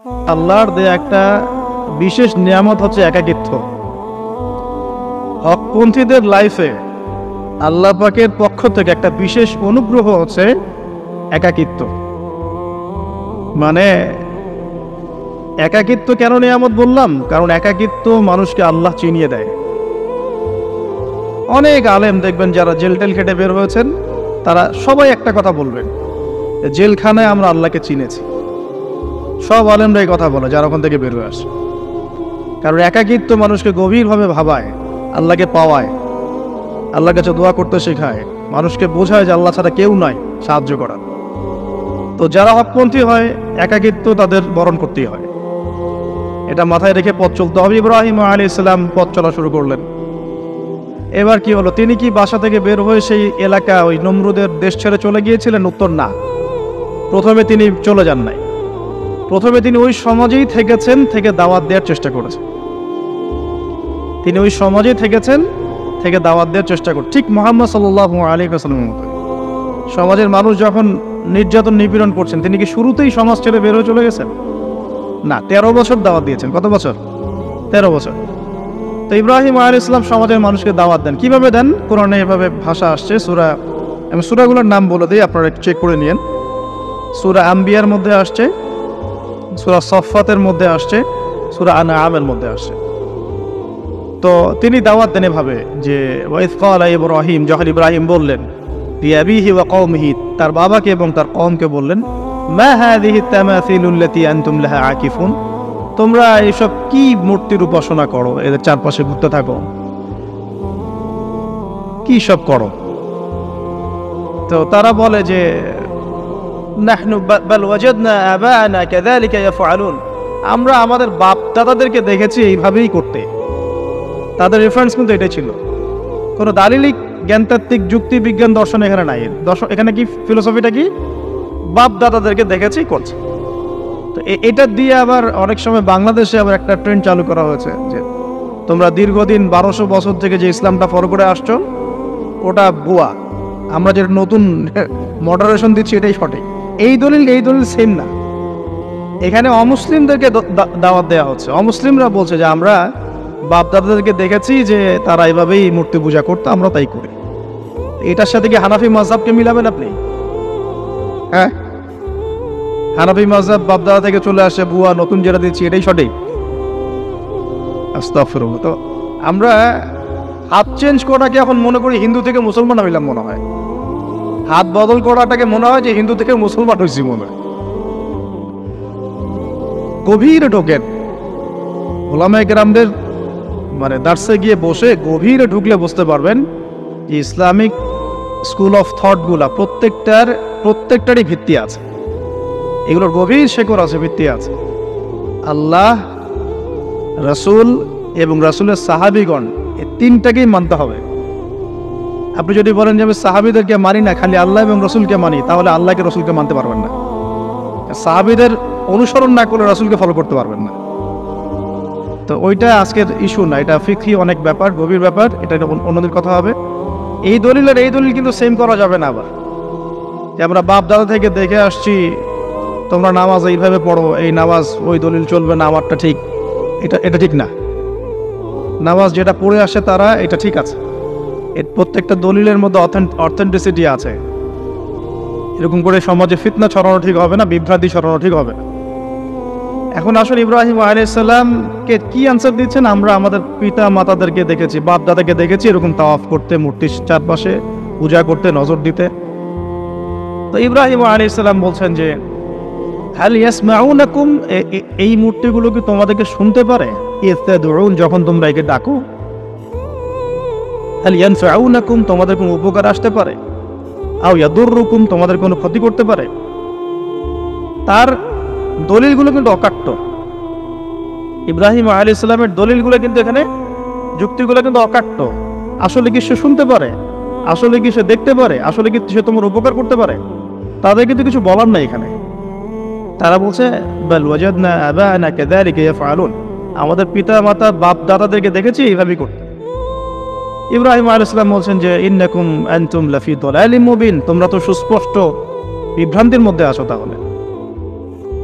আল্লাহর দেয়া একটা বিশেষ নিয়ামত হচ্ছে একাকিত্ব। হকপন্থীদের লাইফে আল্লাহ পাকের পক্ষ থেকে একটা বিশেষ অনুগ্রহ হচ্ছে একাকিত্ব। মানে একাকিত্ব কেন নিয়ামত বললাম? কারণ একাকিত্ব মানুষকে আল্লাহ চিনিয়ে দেয়। অনেক আলেম দেখবেন যারা জেল টেল খেটে বের হয়েছেন, তারা সবাই একটা কথা বলবেন, জেলখানায় আমরা আল্লাহকে চিনেছি। সব আলেমরা এই কথা বলে যারা ওখান থেকে বের হয়ে আসে। কারণ একাকিত্ব মানুষকে গভীরভাবে ভাবায়, আল্লাহকে পাওয়ায়, আল্লাহর কাছে দোয়া করতে শেখায়, মানুষকে বোঝায় যে আল্লাহ ছাড়া কেউ নয় সাহায্য করার। তো যারা হকপন্থী হয় একাকিত্ব তাদের বরণ করতেই হয়, এটা মাথায় রেখে পথ চলতে হবে। ইব্রাহিম আলাইহিস সালাম পথ চলা শুরু করলেন। এবার কি হলো? তিনি কি বাসা থেকে বের হয়ে সেই এলাকা ওই নমরুদের দেশ ছেড়ে চলে গিয়েছিলেন? উত্তর না। প্রথমে তিনি চলে যান নাই, প্রথমে তিনি ওই সমাজেই থেকেছেন, থেকে দাওয়াত দেওয়ার চেষ্টা করেছেন। তিনি ওই সমাজেই থেকেছেন, থেকে দাওয়াত দেওয়ার চেষ্টা করেন। ঠিক মুহাম্মদ সাল্লাল্লাহু আলাইহি ওয়াসাল্লামের মতো সমাজের মানুষ যখন নির্যাতন নিপীড়ন করছেন, তিনি কি শুরুতেই সমাজ ছেড়ে বের হয়ে চলে গেছেন? না, 13 বছর দাওয়াত দিয়েছেন। কত বছর? 13 বছর। তো ইব্রাহিম আলাইহিস সালাম সমাজের মানুষকে দাওয়াত দেন। কিভাবে দেন? কোরআনে এভাবে ভাষা আসছে। সূরা, আমি সূরাগুলোর নাম বলে দিই, আপনারা একটু চেক করে নিয়েন। সূরা আম্বিয়ার মধ্যে আসছে, সূরা সফফাতের মধ্যে আসছে, সূরা আনআমের মধ্যে আসছে। তো তিনি দাওয়াত দেন এভাবে যে ওয়াইজ ক্বালা ইব্রাহিম, যখন ইব্রাহিম বললেন লিআবিহি ওয়া কওমিহি, তার বাবাকে এবং তার কওমকে বললেন, মা হাযিহি তামাসিলুল্লাতী আনতুম লাহা আকিফুন, তোমরা এইসব কি মূর্তির উপাসনা করো, এদের চারপাশে ঘুরতে থাকো, কি সব করো? তো তারা বলে যে নাহনু বাল ওয়াজাদনা আবানা কাযালিকা ইয়াফআলুন, আমরা আমাদের বাপ দাদাদেরকে দেখেছি এইভাবেই করতে। তাদের রেফারেন্স কিন্তু এটাই ছিল। কোনো দালিলিক জ্ঞানতাত্ত্বিক যুক্তি বিজ্ঞান দর্শন এখানে নাই। দর্শন এখানে কি ফিলোসফিটা কি? বাপ দাদাদেরকে দেখেছি করছে। তো এটা দিয়ে আবার অনেক সময় বাংলাদেশে আবার একটা ট্রেন্ড চালু করা হয়েছে যে তোমরা দীর্ঘদিন 1200 বছর থেকে যে ইসলামটা ফলো করে আসছো ওটা ভুয়া, আমরা যেটা নতুন মডারেশন দিচ্ছি এটাই সঠিক। এই দলিল সেম না। এখানে অমুসলিমদেরকে দাওয়াত দেওয়া হচ্ছে। অমুসলিমরা বলছে যে আমরা বাপ দাদাদেরকে দেখেছি যে তারা এভাবেই মূর্তি পূজা করতো, আমরা তাই করি। এটার সাথে কি হানাফি মাযহাবকে মিলাবেন আপনি? হ্যাঁ, হানাফি মাযহাব বাপ দাদা থেকে চলে আসে, বুয়া নতুন যেটা দিচ্ছি এটাই সঠিক। আস্তাগফিরুল্লাহ। তো আমরা হাত চেঞ্জ করাটাকে এখন মনে করি হিন্দু থেকে মুসলমান হইলাম মনে হয়। হাত বদল করাটাকে মনে হয় যে হিন্দু থেকে মুসলমান হয়েছি মনে হয়। গভীরে ঢোকেন, ওলামায়ে কেরামদের মানে দার্সে গিয়ে বসে গভীরে ঢুকলে বুঝতে পারবেন যে ইসলামিক স্কুল অফ থটগুলা প্রত্যেকটারই ভিত্তি আছে। এগুলোর গভীর শেকড় আছে, ভিত্তি আছে। আল্লাহ, রাসূল এবং রাসূলের সাহাবীগণ, এই তিনটাকেই মানতে হবে। আপনি যদি বলেন যে আমি সাহাবীদেরকে মানি না, খালি আল্লাহ এবং রাসূলকে মানি, তাহলে আল্লাহকে রাসূলকে মানতে পারবেন না। সাহাবীদের অনুসরণ না করলে রাসূলকে ফলো করতে পারবেন না। তো ওইটা আজকের ইস্যু না, এটা ফিকহি অনেক ব্যাপার, গভীর ব্যাপার, এটা অন্যদের কথা হবে। এই দলিল কিন্তু সেম করা যাবে না। আবার যে আমরা বাপ দাদা থেকে দেখে আসছি তোমরা নামাজ এইভাবে পড়ো, এই নামাজ ওই দলিল চলবে না, আমারটা ঠিক, এটা ঠিক না। নামাজ যেটা পড়ে আসে তারা এটা ঠিক আছে, এর প্রত্যেকটা দলিলের মধ্যে অথেন্টিসিটি আছে। এরকম করে সমাজে ফিতনা ছড়ানো ঠিক হবে না, বিভ্রান্তি ছড়ানো ঠিক হবে না। এখন আসলে ইব্রাহিম আলাইহিস সালামকে কি আনসার দিচ্ছেন? আমরা আমাদের পিতা মাতাদেরকে দেখেছি, বাপ দাদাকে দেখেছি এরকম তাওয়াফ করতে, মূর্তির চারপাশে পূজা করতে, নজর দিতে। তো ইব্রাহিম আলাইহিস সালাম বলছেন যে হাল ইয়াসমাউনাকুম, এই মূর্তিগুলো কি তোমাদেরকে শুনতে পারে? ইস্তাদউন, যখন তোমরা একে ডাকো। হাল ইয়ানফাউনাকুম, তোমাদের কোনো উপকার আসতে পারে? আও ইয়াদুররুকুম, তোমাদের কোনো ক্ষতি করতে পারে? তার দলিলগুলো কিন্তু অকাট্য। ইব্রাহিম আলাইহিস সালামের দলিলগুলো কিন্তু এখানে, যুক্তিগুলো কিন্তু অকাট্য। আসলে কি সে শুনতে পারে? আসলে কি সে দেখতে পারে? আসলে কি সে তোমার উপকার করতে পারে? তাদের কিন্তু কিছু বলার নাই এখানে। তারা বলছে বাল ওয়াজাদনা আবানা কাযালিকা ইয়াফআলুন, আমাদের পিতা মাতা বাপ দাদাদেরকে দেখেছি এইভাবেই করতে। ইব্রাহিম আলাইহিস সালাম বলছেন যে ইন্নাকুম আনতুম লাফি দালালিম মুবিন, তোমরা তো সুস্পষ্ট বিভ্রান্তির মধ্যে আছো। তাহলে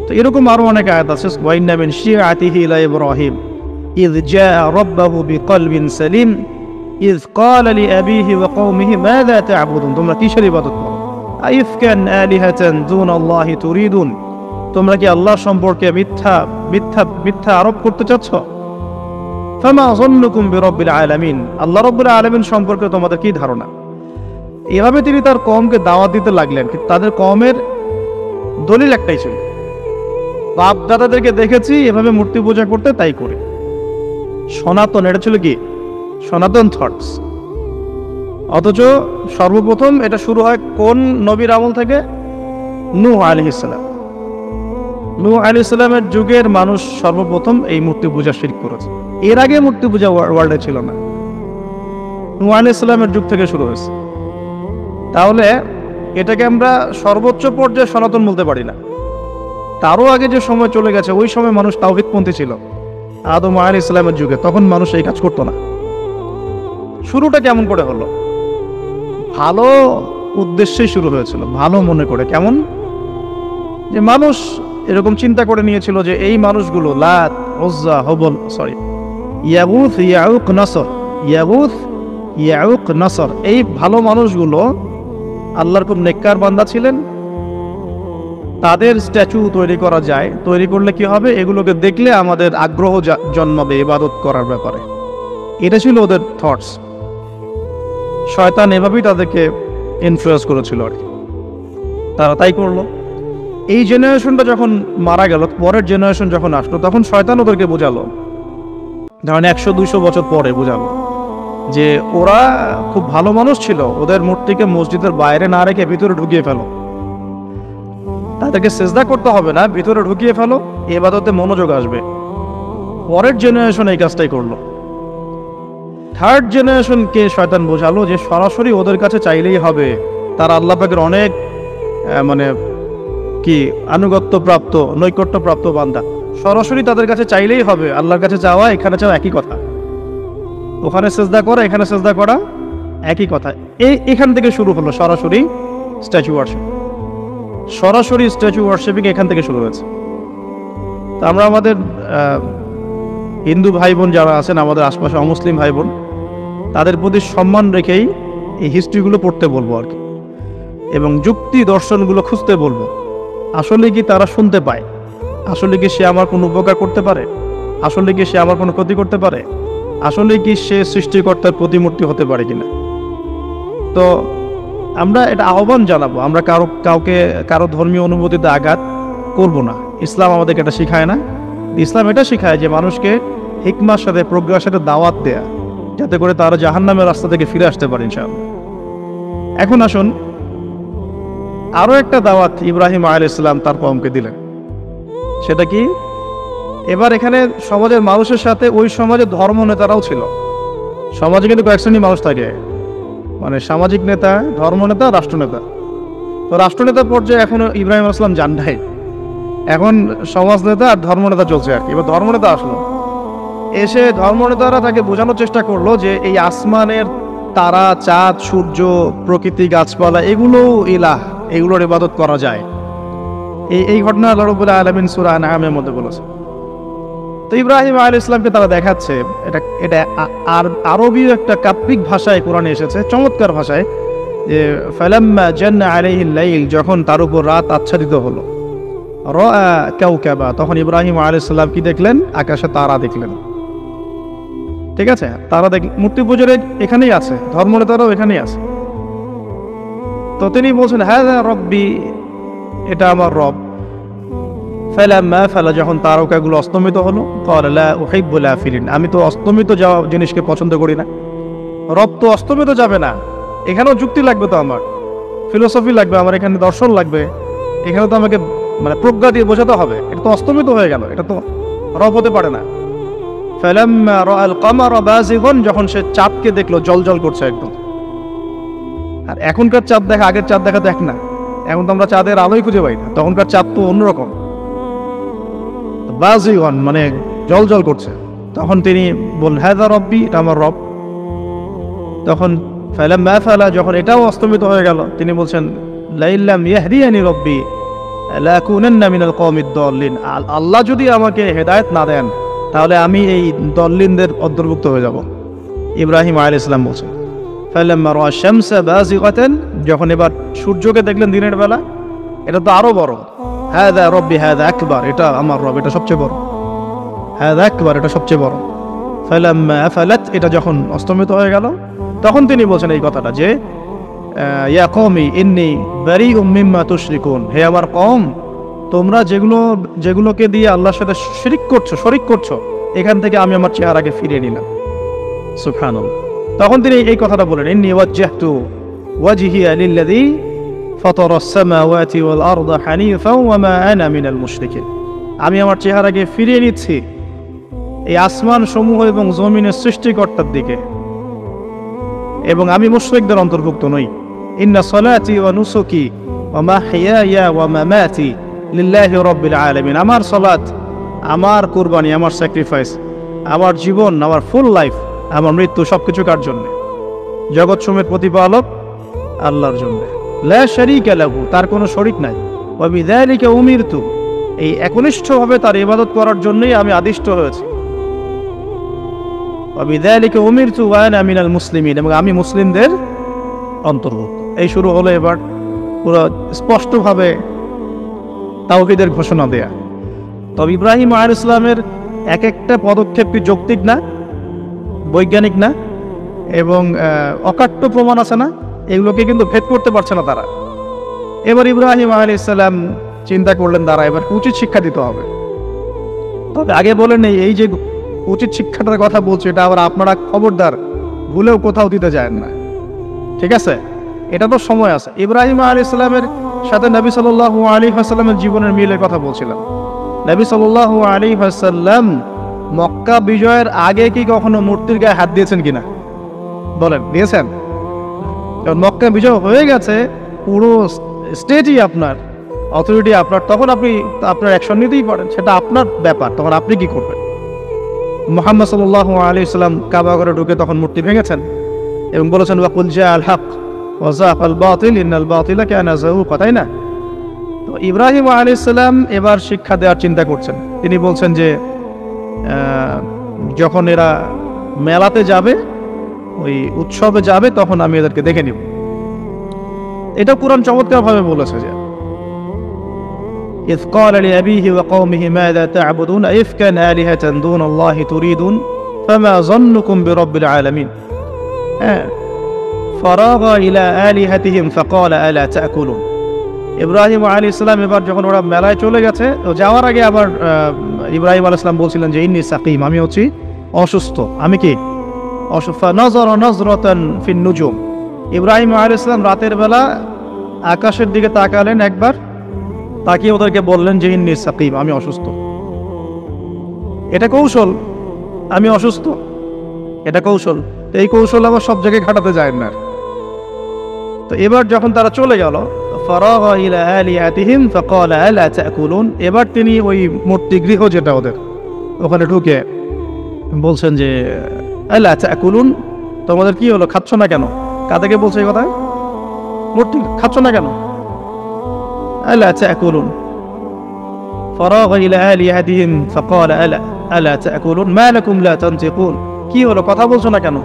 তো এরকম আরো অনেক আয়াত আছে। ওয়াইন্না মিন শিআতিহি লা ইব্রাহিম ইয জাআ রাব্বাহু বিকলবিন সালিম ইয ক্বালা লিআবিহি ওয়া কওমিহি মাযা তা'বুদুন, তোমরা কিসের ইবাদত করো? আইফকান আলিহাতান দুনাল্লাহি তুরিদুন, তোমরা কি আল্লাহ সম্পর্কে মিথ্যা মিথ্যা মিথ্যা আরোপ করতে চাচ্ছ? ফামা যান্নুকুম বিরাব্বিল আলামিন, আল্লাহ রাব্বুল আলামিন সম্পর্কে তোমাদের কি ধারণা? এভাবে তিনি তার কওমকে দাওয়াত দিতে লাগলেন। কিন্তু তাদের কওমের দলিল একটাই ছিল, বাপ দাদাদেরকে দেখেছি এভাবে মূর্তি পূজা করতে, তাই করে। সনাতন, এটা ছিল কি সনাতন থটস। অথচ সর্বপ্রথম এটা শুরু হয় কোন নবীর আমল থেকে? নূহ আলাইহিস সালাম। নূহ আলাইহিস সালামের যুগের মানুষ সর্বপ্রথম এই মূর্তি পূজা শিরক করেছে। এর আগে মূর্তি পূজা ওয়ার্ল্ডে ছিল না, নূহ আলাইহিস সালামের যুগ থেকে শুরু হয়েছে। তাহলে এটাকে আমরা সর্বোচ্চ পর্যায়ে সনাতন বলতে পারি না। তারও আগে যে সময় চলে গেছে, ওই সময় মানুষ তাওহীদপন্থী ছিল। আদম আলাইহিস সালামের যুগে তখন মানুষ এই কাজ করতো না। শুরুটা কেমন করে হলো? ভালো উদ্দেশ্যেই শুরু হয়েছিল, ভালো মনে করে। কেমন? যে মানুষ এরকম চিন্তা করে নিয়েছিল যে এই মানুষগুলো লাত, উজ্জা, হবল, ইয়াগুথ, ইয়াউক, নাসর, ইয়াগুথ, ইয়াউক, নাসর, এই ভালো মানুষগুলো আল্লাহর খুব নেককার বান্দা ছিলেন। তাদের স্ট্যাচু তৈরি করা যায়, তৈরি করলে কি হবে? এগুলোকে দেখলে আমাদের আগ্রহ জন্মাবে ইবাদত করার ব্যাপারে। এটা ছিল ওদের থটস। শয়তান এভাবেই তাদেরকে ইনফ্লুয়েন্স করেছিল আর কি। তারা তাই করলো। এই জেনারেশনটা যখন মারা গেল, পরের জেনারেশন যখন আসলো, তখন শয়তান ওদেরকে বোঝালো, ধরেন 100-200 বছর পরে বোঝালো যে ওরা খুব ভালো মানুষ ছিল, ওদের মূর্তিকে মসজিদের বাইরে না রেখে ভিতরে ঢুকিয়ে ফেলো, তাদেরকে সেজদা করতে হবে না, ভিতরে ঢুকিয়ে ফেলো, ইবাদতে মনোযোগ আসবে। পরের জেনারেশন এই কাজটাই করলো। থার্ড জেনারেশনকে শয়তান বোঝালো যে সরাসরি ওদের কাছে চাইলেই হবে, তারা আল্লাহ পাকের অনেক মানে কি আনুগত্য প্রাপ্ত, নৈকট্য প্রাপ্ত বান্দা, সরাসরি তাদের কাছে চাইলেই হবে। আল্লাহর কাছে চাওয়া এখানে চাওয়া একই কথা, ওখানে সেজদা করা এখানে সেজদা করা একই কথা। এখান থেকে শুরু হলো সরাসরি স্ট্যাচু ওয়ার্শিপ। সরাসরি স্ট্যাচু ওয়ার্শিপিং এখান থেকে শুরু হয়েছে। তা আমরা আমাদের হিন্দু ভাই বোন যারা আছেন, আমাদের আশপাশে অমুসলিম ভাই বোন, তাদের প্রতি সম্মান রেখেই এই হিস্ট্রিগুলো পড়তে বলবো আর কি, এবং যুক্তি দর্শনগুলো খুঁজতে বলবো। আসলে কি তারা শুনতে পায়? আসলে কি সে আমার কোনো উপকার করতে পারে? আসলে কি সে আমার কোনো ক্ষতি করতে পারে? আসলে কি সে সৃষ্টিকর্তার প্রতিমূর্তি হতে পারে কিনা? তো আমরা এটা আহ্বান জানাবো, আমরা কারো ধর্মীয় অনুভূতিতে আঘাত করব না। ইসলাম আমাদেরকে এটা শিখায় না। ইসলাম এটা শিখায় যে মানুষকে হিকমার সাথে, প্রজ্ঞার সাথে দাওয়াত দেয়া, যাতে করে তারা জাহান্নামের রাস্তা থেকে ফিরে আসতে পারে ইনশাআল্লাহ। এখন আসুন, আরো একটা দাওয়াত ইব্রাহিম আলাইহিস সালাম তার কওমকে দিলেন। সেটা কি? এবার এখানে সমাজের মানুষের সাথে ওই সমাজের ধর্ম নেতারাও ছিল। সমাজে কিন্তু কয়েক শ্রেণীর মানুষ থাকে, মানে সামাজিক নেতা, ধর্মনেতা, রাষ্ট্রনেতা। তো রাষ্ট্রনেতা পর্যায়ে এখনো ইব্রাহিম আলাইহিস সালাম যান নাই, এখন সমাজ নেতা আর ধর্মনেতা চলছে আর কি। এবার ধর্মনেতা আসলো, এসে ধর্মনেতারা তাকে বোঝানোর চেষ্টা করলো যে এই আসমানের তারা, চাঁদ, সূর্য, প্রকৃতি, গাছপালা, এগুলো ইলাহ, এগুলোর ইবাদত করা যায়। এই ঘটনা আল্লাহ রাব্বুল আলামিন সূরা আনআমের মধ্যে বলেছে। তো ইব্রাহিম আলাইহিস সালামকে তারা দেখাচ্ছে, এটা আরবী একটা কাব্যিক ভাষায় কোরআনে এসেছে, চমৎকার ভাষায়, যে ফালাম্মা জান্না আলাইহিল লাইল, যখন তার উপর রাত আচ্ছাদিত হলো, রাআ কাওকাবা, তখন ইব্রাহিম আলাইহিস সালাম কি দেখলেন? আকাশে তারা দেখলেন। ঠিক আছে, তারা মূর্তি পূজার এখানেই আছে, ধর্মনেতারাও এখানেই আছে। তো তিনি বলছেন হাযা রব্বি, এটা আমার রব। ফালাম্মা ফালা, যখন তারকাগুলো অস্তমিত হলো, ক্বালা লা উহিব্বুল আফিলিন, আমি তো অস্তমিত যাওয়া জিনিসকে পছন্দ করি না। রব তো অস্তমিত যাবে না, এখানেও যুক্তি লাগবে, তো আমার ফিলোসফি লাগবে, আমার এখানে দর্শন লাগবে, এখানে তো আমাকে মানে প্রজ্ঞা দিয়ে বোঝাতে হবে। এটা তো অস্তমিত হয়ে গেল, এটা তো রব হতে পারে না। ফালাম্মা রাআল কামারা বাযিগান, যখন সে চাঁদকে দেখলো জলজল করছে একদম। আর এখনকার চাঁদ দেখা আগের চাঁদ দেখা দেখ না, এখন তো আমরা চাঁদের আলোই খুঁজে পাই না, তখনকার চাঁদ তো অন্যরকম। বাযিগান মানে জলজল করছে। তখন তিনি বললেন হাযা রব্বি, এটা আমার রব। তখন ফালাম্মা ফালা, যখন এটাও অস্তমিত হয়ে গেল, তিনি বলছেন লাইল্লাম ইয়াহদিয়ানি রব্বি লাকুনান্না মিনাল কওমিদ দাল্লিন, আল্লাহ যদি আমাকে হেদায়েত না দেন তাহলে আমি এই দল্লিনদের অন্তর্ভুক্ত হয়ে যাব। ইব্রাহিম আলাইহিস সালাম বলছেন ফালাম্মা রা'a শামসা বাযিগাতান, যখন এবার সূর্যকে দেখলেন দিনের বেলা, এটা তো আরো বড়, হাযা রাব্বি হাযা আকবার, এটা আমার রব, এটা সবচেয়ে বড়, হাযা আকবার, এটা সবচেয়ে বড়। ফালাম্মা আফালাত, এটা যখন অস্তমিত হয়ে গেল, তখন তিনি বলছেন এই কথাটা যে ইয়া কওমি ইন্নী বারিউম মিম্মা তুশরিকুন, হে আমার কওম, তোমরা যেগুলোকে দিয়ে আল্লাহর সাথে শরীক করছো, এখান থেকে আমি আমার চেহারাকে ফিরিয়ে নিলাম। সুবহানাল্লাহ। তখন তিনি এই কথাটা বলেন, ইন্নী ওয়াজ্জাহতু ওয়াজহিয়া লিল্লাযী ফাতারাস সামাওয়াতি ওয়াল আরদা হানিফাও ওয়া মা আনা মিনাল মুশরিকিন, আমি আমার চেহারাকে ফিরিয়ে নিচ্ছি এই আসমান সমূহ এবং জমিনের সৃষ্টিকর্তার দিকে, এবং আমি মুশরিকদের অন্তর্ভুক্ত নই। ইন্না সলাতি ওয়া নুসুকি ওয়া মাহইয়ায়া ওয়া মামাতি লিল্লাহি রাব্বিল আলামিন, আমার সালাত, আমার কুরবানি, আমার স্যাক্রিফাইস, আমার জীবন, আমার ফুল লাইফ, আমার মৃত্যু, সবকিছু কার জন্য? জগৎ সমূহের প্রতিপালক আল্লাহর জন্য। লা শারীকা লাহু, তার কোনো শরীক নাই। ওয়া বিযালিকা উমিরতু, এই একনিষ্ঠভাবে তার ইবাদত করার জন্যই আমি আদিষ্ট হয়েছি। ওয়া বিযালিকা উমিরতু ওয়া আনা মিনাল মুসলিমিন, এবং আমি মুসলিমদের অন্তর্ভুক্ত। এই শুরু হলো এবার পুরো স্পষ্টভাবে তাওহীদের ঘোষণা দেয়া। তবে ইব্রাহিম আলাইহিস সালামের এক একটা পদক্ষেপ কি যৌক্তিক না, বৈজ্ঞানিক না, এবং অকাট্য প্রমাণ আছে না, এগুলোকে কিন্তু ভেদ করতে পারছে না তারা। এবার ইব্রাহিম আলাইহিস সালাম চিন্তা করলেন তারা এবার উচিত শিক্ষা দিতে হবে। তবে আগে বলেন এই যে উচিত শিক্ষাটার কথা বলছে, এটা আবার আপনারা খবরদার ভুলেও কোথাও দিতে যায় না, ঠিক আছে? এটা তো সময় আছে। ইব্রাহিম আলাইহিস সালামের সাথে নবী সাল্লাল্লাহু আলাইহি ওয়াসাল্লামের জীবনের মিলের কথা বলছিলাম। নবী সাল্লাল্লাহু আলাইহি ওয়াসাল্লাম মক্কা বিজয়ের আগে কি কখনো মূর্তির গায়ে হাত দিয়েছেন কিনা বলেন? দিয়েছেন? যখন মক্কা বিজয় হয়ে গেছে, পুরো স্টেটই আপনার, অথরিটি আপনার, তখন আপনি আপনার অ্যাকশন নিতেই পারেন, সেটা আপনার ব্যাপার, তখন আপনি কি করবেন? মুহাম্মদ সাল্লাল্লাহু আলাইহি ওয়াসাল্লাম কাবা ঘরে ঢুকে তখন মূর্তি ভেঙেছেন এবং বলেছেন ওয়াকুল জাআল হক ওয়া যাকাল বাতিল ইন্নাল বাতিলা কানা যাহুকা, তাই না? তো ইব্রাহিম আলাইহিস সালাম এবার শিক্ষা দেওয়ার চিন্তা করছেন। তিনি বলছেন যে যখন এরা মেলাতে যাবে, ওই উৎসবে যাবে, তখন আমি এদেরকে দেখে নিব। এটা কুরআন চমৎকারভাবে বলেছে যে إذ قال لأبيه وقومه ماذا تعبدون أئفكا آلهة دون الله تريدون فما ظنكم برب العالمين فراغ إلى آلهتهم فقال ألا تأكلون। ইব্রাহিম আলাইহিস সালাম এবার যখন ওরা মেলায় চলে গেছে, যাওয়ার আগে আবার ইব্রাহিম আলাইহিস সালাম বলছিলেন যে ইন্নী সাকিম, আমি হচ্ছি অসুস্থ। আমি কি অসুস্থ? নজরা নজরাতান ফিন নুজুম, ইব্রাহিম আলাইহিস সালাম রাতের বেলা আকাশের দিকে তাকালেন একবার, তাকিয়ে ওদেরকে বললেন যে ইন্নী সাকিম, আমি অসুস্থ। এটা কৌশল, আমি অসুস্থ, এটা কৌশল। তো এই কৌশল আবার সব জায়গায় খাটাতে যায় না। তো এবার যখন তারা চলে গেল, ফারাগা ইলা আলিহাতিহিম ফাকালা আলা তাকুলুন, এবার তিনি ওই মূর্তি গৃহ যেটা ওদের, ওখানে ঢুকে বলছেন যে আলা তাকুলুন, তোমাদের কি হলো, খাচ্ছ না কেন? কাদেরকে বলছে এই কথা? মূর্তি, খাচ্ছ না কেন? আলা তাকুলুন ফারাগা ইলা আলিহাতিহিম ফাকালা আলা তাকুলুন মা লাকুম লা তানতিকুন, কি হলো, কথা বলছো না কেন?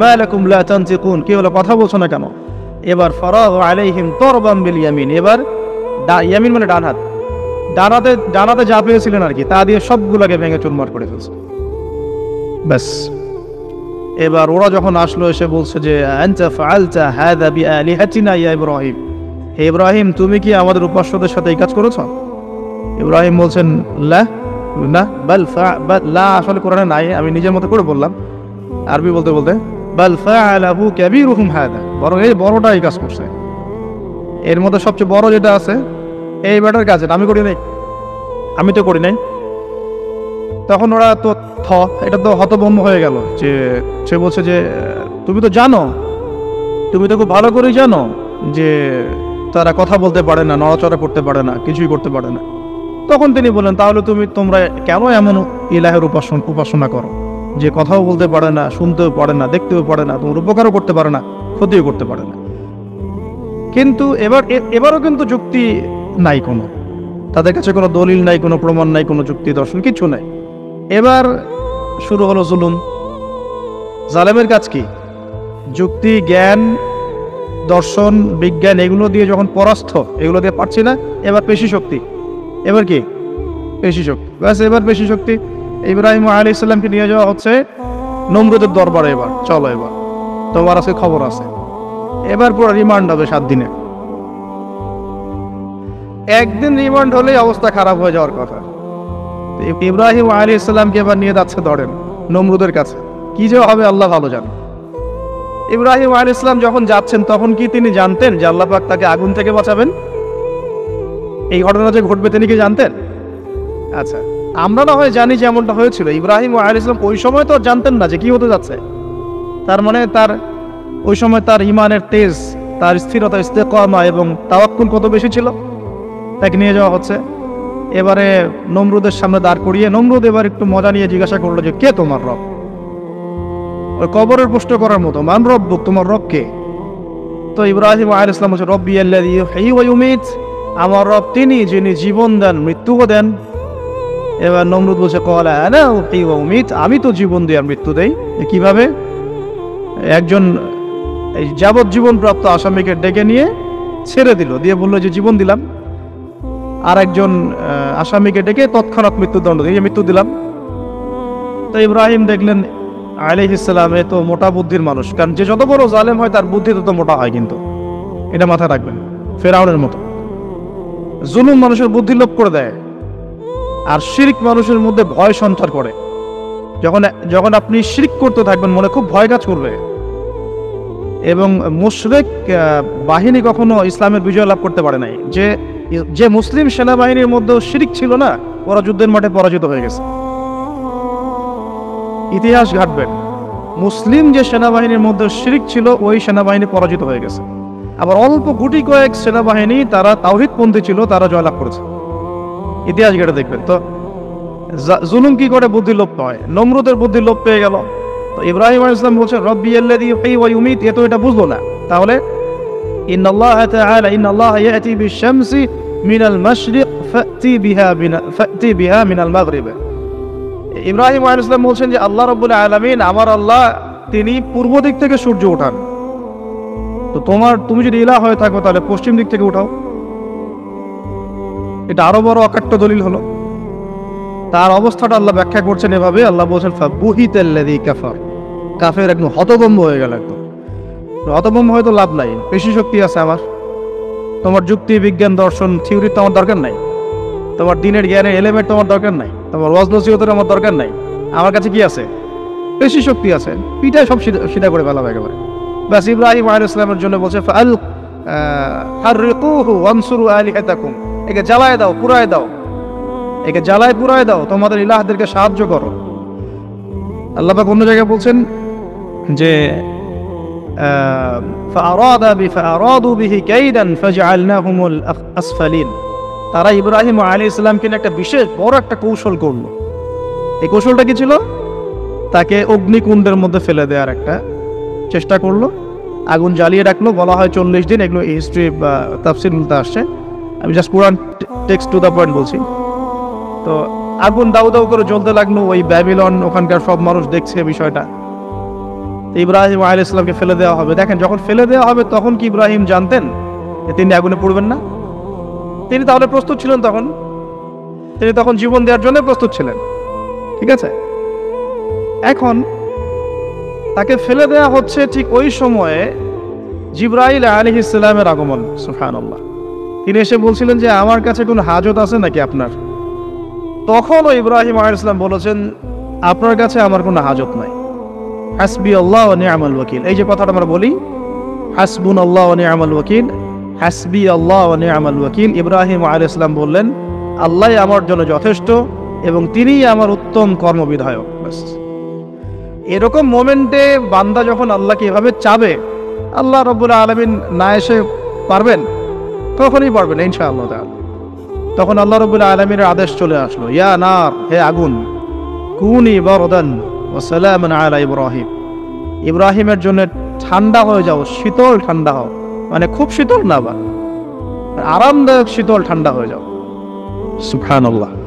মা লাকুম লা তানতিকুন, কি হলো, কথা বলছো না কেন? এবার ফারাগা আলাইহিম তরবাম বিল ইয়ামিন, এবার ইয়ামিন মানে ডান হাত, ডানাতে যা পেয়েছিলেন আর কি, তা দিয়ে সবগুলোকে ভেঙে চুরমার করে ফেলছে। ব্যাস, এবার ওরা যখন আসলো এসে বলছে যে আনতা ফাআলতা হাযা বিআলিহাতিনা ইয়া ইব্রাহিম, হে ইব্রাহিম, তুমি কি আমাদের উপাস্যদের সাথে এই কাজ করেছ? ইব্রাহিম বলছেন লা, না, লা আসলে কোরআনে নাই, আমি নিজের মতো করে বললাম আরবি বলতে বলতে। বাল ফাআলাহু কাবীরুহুম হাযা, বরং এই বড়টা এই কাজ করছে, এর মধ্যে সবচেয়ে বড় যেটা আছে এই ব্যাটার কাজ, আমি করি নাই, আমি তো করি নাই। তখন ওরা তো এটা তো হতভম্ব হয়ে গেল, যে সে বলছে যে তুমি তো জানো, তুমি তো খুব ভালো করেই জানো যে তারা কথা বলতে পারে না, নড়াচড়া করতে পারে না, কিছুই করতে পারে না। তখন তিনি বললেন তাহলে তোমরা কেন এমন ইলাহের উপাসনা করো যে কথাও বলতে পারে না, শুনতেও পারে না, দেখতেও পারে না, তোমার উপকারও করতে পারে না, ক্ষতিও করতে পারে না। কিন্তু এবারও কিন্তু যুক্তি নাই, কোনো তাদের কাছে কোনো দলিল নাই, কোনো প্রমাণ নাই, কোনো যুক্তি দর্শন কিছু নাই। এবার শুরু হলো জুলুম। জালেমের কাজ কি? যুক্তি, জ্ঞান, দর্শন, বিজ্ঞান এগুলো দিয়ে যখন পরাস্ত, এগুলো দিয়ে পারছি না, এবার পেশি শক্তি। এবার কি? পেশি শক্তি। ব্যাস, এবার পেশি শক্তি। ইব্রাহিম আলাইহিস সালামকে নিয়ে যাওয়া হচ্ছে নমরুদের দরবারে। এবার চলো, এবার তোমার আজকে খবর আছে। এবার পুরো রিমান্ড হবে 7 দিনে। একদিন রিমান্ড হলেই অবস্থা খারাপ হয়ে যাওয়ার কথা। ইব্রাহিম আলাইহিস সালামকে এবার নিয়ে যাচ্ছে ধরেন নমরুদের কাছে। কি যে হবে আল্লাহ ভালো জানে। ইব্রাহিম আলাইহিস সালাম যখন যাচ্ছেন তখন কি তিনি জানতেন যে আল্লাহ পাক তাকে আগুন থেকে বাঁচাবেন? এই ঘটনা যে ঘটবে তিনি কি জানতেন? আচ্ছা, আমরা না হয় জানি যে এমনটা হয়েছিল। ইব্রাহিম আলাইহিস সালাম ওই সময় তো জানতেন না যে কি হতে যাচ্ছে। তার মানে তার ওই সময় তার ইমানের তেজ, তার স্থিরতা, ইস্তেকামা এবং তাওয়াক্কুল কত বেশি ছিল। তাকে নিয়ে যাওয়া হচ্ছে। এবারে নমরুদের সামনে দাঁড় করিয়ে নমরুদ এবার একটু মজা নিয়ে জিজ্ঞাসা করলো যে কে তোমার রব? ওই কবরের প্রশ্ন করার মতো, মান রব্বুক, তোমার রব কে? তো ইব্রাহিম আলাইহিস সালাম বলছে রব্বি আল্লাযী ইউহয়ী ওয়া ইউমীত, আমার রব তিনি যিনি জীবন দেন মৃত্যুও দেন। এবার নমরুদ বলছে ক্বালা আনা উহয়ী ওয়া উমীত, আমি তো জীবন দিই আর মৃত্যু দেই। কিভাবে? একজন এই যাবজ্জীবন প্রাপ্ত আসামিকে ডেকে নিয়ে ছেড়ে দিল, দিয়ে বললো যে জীবন দিলাম। আর একজন আসামিকে ডেকে তৎক্ষণাৎ মৃত্যুদণ্ড দিয়ে মৃত্যু দিলাম। তো ইব্রাহিম দেখলেন আলাইহিস সালাম এ তো মোটা বুদ্ধির মানুষ, কারণ যে যত বড় জালেম হয় তার বুদ্ধি তত মোটা হয়, কিন্তু এটা মাথায় রাখবেন। ফেরাউনের মতো জুলুম মানুষের বুদ্ধি লোপ করে দেয়, আর শিরক মানুষের মধ্যে ভয় সঞ্চার করে। যখন আপনি শিরক করতে থাকবেন মনে খুব ভয় কাজ করবে। এবং মুশরিক বাহিনী কখনো ইসলামের বিজয় লাভ করতে পারে নাই। যে মুসলিম সেনাবাহিনীর মধ্যেও শিরক ছিল না, ওরা যুদ্ধের মাঠে পরাজিত হয়ে গেছে। ইতিহাস ঘাটবেন, মুসলিম যে সেনাবাহিনীর মধ্যে শিরক ছিল ওই সেনাবাহিনী পরাজিত হয়ে গেছে। আবার অল্প গুটি কয়েক সেনাবাহিনী তারা তাওহীদপন্থী ছিল, তারা জয়লাভ করেছে। ইতিহাস ঘেটে দেখবেন। তো জুলুম কি করে বুদ্ধি লোপ হয়? নমরুদের বুদ্ধি লোপ পেয়ে গেল। তো ইব্রাহিম আলাইহিস সালাম বলছেন রব্বি আল্লাযী ইউহয়ী ওয়া ইউমীত, এ তো এটা বুঝলো না। তাহলে ইন্নাল্লাহ তাআলা ইন্নাল্লাহ ইয়াতি বিশ-শামসি মিনাল মাশরিক ফাতি বিহা মিনাল মাগরিব। ইব্রাহিম আলাইহিস সালাম বলছেন যে আল্লাহ রাব্বুল আলামিন, আমার আল্লাহ, তিনি পূর্ব দিক থেকে সূর্য ওঠান। তো তুমি যদি ইলাহ হয়ে থাকো তাহলে পশ্চিম দিক থেকে উঠাও। এটা আরো বড় অকাট্য দলিল হলো। তার অবস্থাটা আল্লাহ ব্যাখ্যা করছেন এভাবে। আল্লাহ বলছেন ফাবুহিতাল্লাযী কাফার, কাফের একদম হতভম্ব হয়ে গেল। একদম হতভম্ব হয়তো লাভ নাই, পেশি শক্তি আছে আমার। তোমার যুক্তি, বিজ্ঞান, দর্শন, থিওরি তো আমার দরকার নাই। তোমার দিনের জ্ঞানের এলিমেন্ট তোমার দরকার নাই। তোমার ওয়াজ নসিহতের আমার দরকার নাই। আমার কাছে কি আছে? পেশি শক্তি আছে। পিঠায় সব সিধা করে ফেলাবে একেবারে। ব্যাস, ইব্রাহিম আলাইহিস সালামের জন্য বলছে ফাররিকুহু ওয়ানসুরু আলিহাতাকুম, একে জ্বালায় দাও, পুরায় দাও, একে জ্বালায় পুরায় দাও, তোমাদের ইলাহদেরকে সাহায্য করো। আল্লাহ পাক অন্য জায়গায় বলছেন যে ফাআরাদু বিহি কাইদান ফাজআলনাহুমুল আসফালিন, তারা ইব্রাহিম আলাইহিস সালামকে নিয়ে একটা বিশেষ বড় একটা কৌশল করলো। এই কৌশলটা কি ছিল? তাকে অগ্নিকুণ্ডের মধ্যে ফেলে দেওয়ার একটা চেষ্টা করলো। আগুন জ্বালিয়ে রাখলো, বলা হয় 40 দিন। এগুলো হিস্ট্রি বা তাফসীরগুলোতে আসছে, আমি just Quran text to the point বলছি। তো আগুন দাউ দাউ করে জ্বলতে লাগলো। ওই ব্যাবিলন, ওখানকার সব মানুষ দেখছে বিষয়টা। ইব্রাহিম আলাইহিস সালামকে ফেলে দেওয়া হবে। দেখেন, যখন ফেলে দেওয়া হবে তখন কি ইব্রাহিম জানতেন যে তিনি আগুনে পড়বেন না? তিনি তাহলে প্রস্তুত ছিলেন। তিনি তখন জীবন দেওয়ার জন্য প্রস্তুত ছিলেন। ঠিক আছে, এখন তাকে ফেলে দেওয়া হচ্ছে। ঠিক ওই সময়ে জিবরাইল আলাইহিস সালামের আগমন। সুবহানাল্লাহ। তিনি এসে বলছিলেন যে আমার কাছে কোনো হাজত আছে নাকি আপনার? তখনও ইব্রাহিম আলাইহিস সালাম বলেছেন আপনার কাছে আমার কোনো হাজত নাই। হাসবি আল্লাহ ওয়া নি'মাল ওয়াকিল, এই যে কথাটা আমরা বলি, হাসবুনাল্লাহু ওয়া নি'মাল ওয়াকিল, হাসবি আল্লাহ ওয়া নি'মাল ওয়াকিল। ইব্রাহিম আলাইহিস সালাম বললেন আল্লাহই আমার জন্য যথেষ্ট এবং তিনিই আমার উত্তম কর্মবিধায়ক। ব্যাস, এরকম মোমেন্টে বান্দা যখন আল্লাহকে এভাবে চাবে, আল্লাহ রাব্বুল আলামিন না এসে পারবেন? তখনই পারবেন ইনশাআল্লাহ তাআলা। তখন আল্লাহ রাব্বুল আলামিনের আদেশ চলে আসলো, ইয়া নার, হে আগুন, কুনি বারদান ওয়া সালামান আলা ইব্রাহিম, ইব্রাহিমের জন্য ঠান্ডা হয়ে যাও, শীতল ঠান্ডা হও। মানে খুব শীতল না, বা আরামদায়ক শীতল ঠান্ডা হয়ে যাও। সুবহানাল্লাহ।